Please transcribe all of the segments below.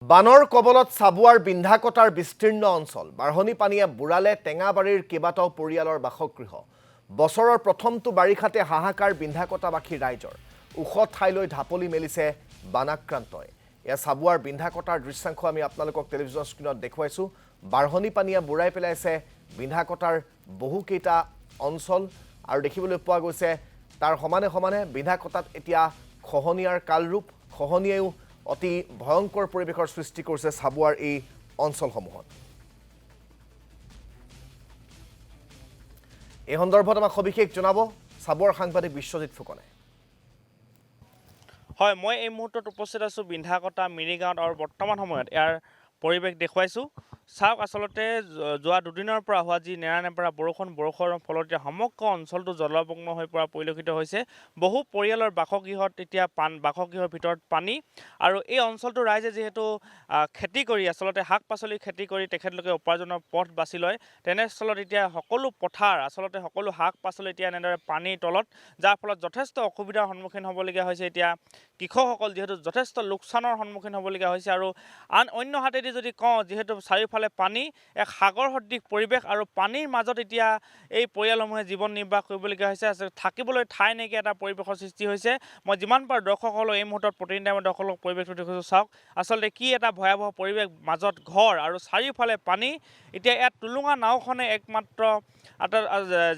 বানৰ কবলত চাবুৱাৰ বিন্ধাকটাৰ বিস্তীৰ্ণ অঞ্চল বাঢ়নী পানীয়ে বুৰালে টেঙাবাৰীৰ কেইবাটাও পৰিয়ালৰ বাসগৃহ বছৰৰ প্ৰথমটো বাৰিষাতে হাহাকাৰ বিন্ধাকটাবাসীৰ ৰাইজৰ ওখ ঠাইলৈ ঢাপলি মেলিছে বানাক্ৰান্তই এয়া চাবুৱাৰ বিন্ধাকটাৰ দৃশ্যাংশ আমি আপোনালোকক টেলিভিছন স্ক্ৰীনত দেখুৱাইছো বাঢ়নী পানীয়ে বুৰাই পেলাইছে বিন্ধাকটাৰ বহুকেইটা অঞ্চল আৰু দেখিবলৈ পোৱা গৈছে তাৰ সমানে সমানে বিন্ধাকটাত এতিয়া খহনীয়াৰ কালৰূপ খহনীয়াও অতি ভয়ংকৰ পৰিবেশৰ সৃষ্টি কৰিছে চাবুৱাৰ এই অঞ্চলসমূহত এই সন্দৰ্ভত আমাক সবিশেষ জনাব চাবুৱাৰ সাংবাদিক বিশ্বজিৎ ফুকনে হয় মই এই মুহূৰ্তত উপস্থিত আছো বিন্ধাকটা মিৰিগাঁৱত আৰু বৰ্তমান সময়ত ইয়াৰ পৰিবেশ দেখুৱাইছো চাওক আসলতে যোৱা দুদিনৰ পৰা হোৱা যি নেৰানেপেৰা বৰষুণৰ ফলত সমগ্ৰ অঞ্চলটো জলমগ্ন হৈ পৰা পৰিলক্ষিত হৈছে বহু পৰিয়ালৰ বাসগৃহত এতিয়া বাসগৃহৰ ভিতৰত পানী আৰু এই অঞ্চলটো ৰাইজে যেহেতু খেতি কৰি আসলতে শাক পাচলি খেতি কৰি তেখেতলোকে উপাৰ্জনৰ পথ বাছি লয় তেনেস্থলত এতিয়া সকলো পথাৰ আসলতে সকলো শাক পাচলি এতিয়া এনেদৰে পানীৰ তলত যাৰ ফলত যথেষ্ট অসুবিধাৰ সন্মুখীন হ'বলগীয়া হৈছে এতিয়া কৃষকসকল যেহেতু যথেষ্ট লোকচানৰ সন্মুখীন হ'বলগীয়া হৈছে আৰু অন্য হাতেদি যদি কওঁ যেহেতু চাৰিওফালে পানী এক সাগৰ সদৃশ পৰিৱেশ আৰু পানীৰ মাজত এতিয়া এই পৰিয়ালসমূহে জীৱন নিৰ্বাহ কৰিবলগীয়া হৈছে থাকিবলৈ ঠাই নাইকিয়া এটা পৰিৱেশৰ সৃষ্টি হৈছে মই যিমান পাৰোঁ দৰ্শকসকলক এই মুহূৰ্তত প্ৰতিনিধি মই দৰ্শকক পৰিৱেশটো দেখুৱাইছোঁ চাওক আচলতে কি এটা ভয়াৱহ পৰিৱেশ মাজত ঘৰ আৰু চাৰিওফালে পানী এতিয়া ইয়াত টুলুঙা নাওখনে একমাত্ৰ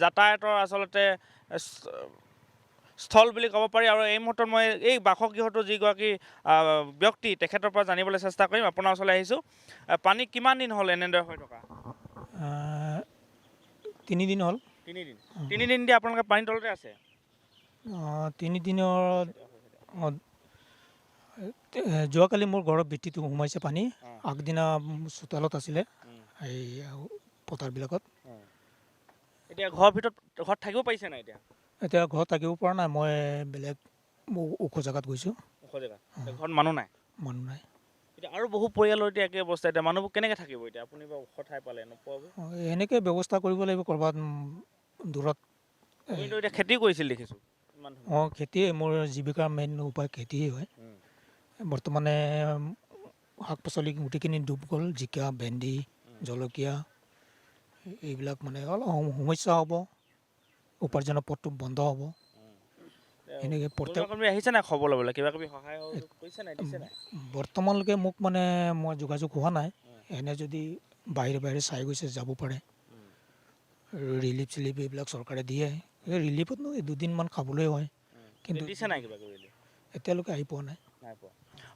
যাতায়াতৰ আচলতে স্থল বুলি ক'ব পাৰি আৰু এই মুহূৰ্তত মই এই বাসগৃহটো যিগৰাকী ব্যক্তি তেখেতৰ পৰা জানিবলৈ চেষ্টা কৰিম আপোনাৰ ওচৰলৈ আহিছোঁ পানী কিমান দিন হ'ল এনেদৰে হৈ থকা 3 দিন হ'ল 3 দিন দিয়ে আপোনালোকে পানী তলতে আছে 3 দিনৰ যোৱাকালি মোৰ ঘৰৰ ভিতৰতো সোমাইছে পানী আগদিনা চোতালত আছিলে এই পথাৰবিলাকত এতিয়া ঘৰৰ ভিতৰত ঘৰত থাকিব পাৰিছে নাই এতিয়া ঘৰত থাকিব পৰা নাই মই বেলেগ ওখ জেগাত গৈছোঁ ওখ জেগা ঘৰত মানুহ নাই এতিয়া আৰু বহু পৰিয়ালৰ এতিয়া একে অৱস্থা এতিয়া মানুহবোৰ কেনেকৈ থাকিব এতিয়া আপুনি বা ওখ ঠাই পালে নোপোৱাব এনেকৈ ব্যৱস্থা কৰিব লাগিব ক'ৰবাত দূৰত কিন্তু এতিয়া খেতি কৰিছিল দেখিছোঁ খেতিয়ে মোৰ জীৱিকাৰ মেইন উপায় খেতিয়ে হয় বৰ্তমানে শাক পাচলি গোটেইখিনি ডুব গ'ল জিকা ভেন্দি জলকীয়া এইবিলাক মানে অলপ সমস্যা হ'ব উপাৰ্জনৰ পথটো বন্ধ হ'ব এনেকৈ আহিছে নাই খবৰ ল'বলৈ কিবা কিবি সহায় কৰিছে নাই দিছে নাই বৰ্তমানলৈকে মোক মানে মই যোগাযোগ হোৱা নাই এনে যদি বাহিৰে চাই গৈছে যাব পাৰে ৰিলিফ চিলিফ এইবিলাক চৰকাৰে দিয়ে এই ৰিলিফতনো 2 দিনমান খাবলৈ হয় কিন্তু দিছে নাই কিবা কিবি এতিয়ালৈকে আহি পোৱা নাই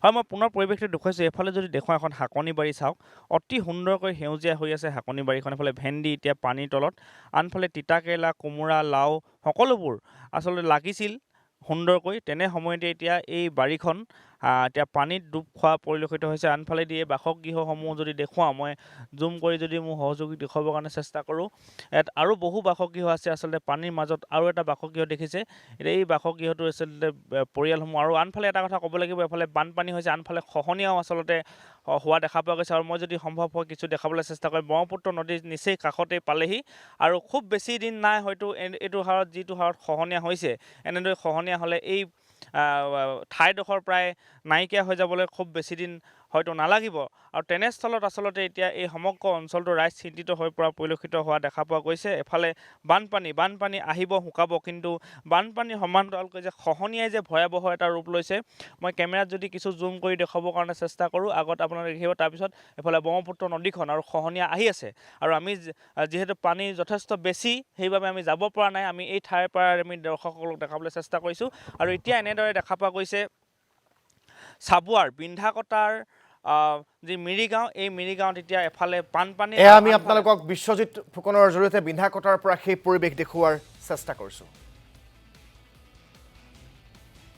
হয় মই পুনৰ পৰিৱেশটো দেখুৱাইছোঁ এফালে যদি দেখুৱাওঁ এখন শাকনি বাৰী চাওক অতি সুন্দৰকৈ সেউজীয়া হৈ আছে শাকনি বাৰীখন এফালে ভেন্দি এতিয়া পানীৰ তলত আনফালে তিতাকেৰেলা কোমোৰা লাও সকলোবোৰ আচলতে লাগিছিল সুন্দৰকৈ তেনে সময়তে এতিয়া এই বাৰীখন এতিয়া পানীত ডুব খোৱা পৰিলক্ষিত হৈছে আনফালেদি এই বাসগৃহসমূহ যদি দেখুৱাওঁ মই জুম কৰি যদি মোৰ সহযোগী দেখুৱাবৰ কাৰণে চেষ্টা কৰোঁ ইয়াত আৰু বহু বাসগৃহ আছে আচলতে পানীৰ মাজত আৰু এটা বাসগৃহ দেখিছে এতিয়া এই বাসগৃহটো আচলতে পৰিয়ালসমূহ আৰু আনফালে এটা কথা ক'ব লাগিব এফালে বানপানী হৈছে আনফালে খহনীয়াও আচলতে হোৱা দেখা পোৱা গৈছে আৰু মই যদি সম্ভৱ হয় কিছু দেখাবলৈ চেষ্টা কৰিম ব্ৰহ্মপুত্ৰ নদীৰ নিচেই কাষতেই পালেহি আৰু খুব বেছি দিন নাই হয়তো এইটো হাৰত যিটো হাৰত খহনীয়া হৈছে এনেদৰে খহনীয়া হ'লে এই ঠাইডোখৰ প্ৰায় নাইকিয়া হৈ যাবলৈ খুব বেছি দিন হয়তো নালাগিব আৰু তেনেস্থলত আচলতে এতিয়া এই সমগ্ৰ অঞ্চলটো ৰাইজ চিন্তিত হৈ পৰা পৰিলক্ষিত হোৱা দেখা পোৱা গৈছে এফালে বানপানী আহিব শুকাব কিন্তু বানপানীৰ সমান্তৰালকৈ যে খহনীয়াই যে ভয়াৱহ এটা ৰূপ লৈছে মই কেমেৰাত যদি কিছু জুম কৰি দেখুৱাবৰ কাৰণে চেষ্টা কৰোঁ আগত আপোনালোকে দেখিব তাৰপিছত এফালে ব্ৰহ্মপুত্ৰ নদীখন আৰু খহনীয়া আহি আছে আৰু আমি যিহেতু পানী যথেষ্ট বেছি সেইবাবে আমি যাব পৰা নাই আমি এই ঠাইৰ পৰা আমি দৰ্শকসকলক দেখাবলৈ চেষ্টা কৰিছোঁ আৰু এতিয়া এনেদৰে দেখা পোৱা গৈছে চাবুৱাৰ বিন্ধাকটাৰ যি মিৰিগাঁও এই মিৰিগাঁৱত এতিয়া এফালে বানপানী আমি আপোনালোকক বিশ্বজিৎ ফুকনৰ জৰিয়তে বিন্ধাকটাৰ পৰা সেই পৰিৱেশ দেখুওৱাৰ চেষ্টা কৰিছোঁ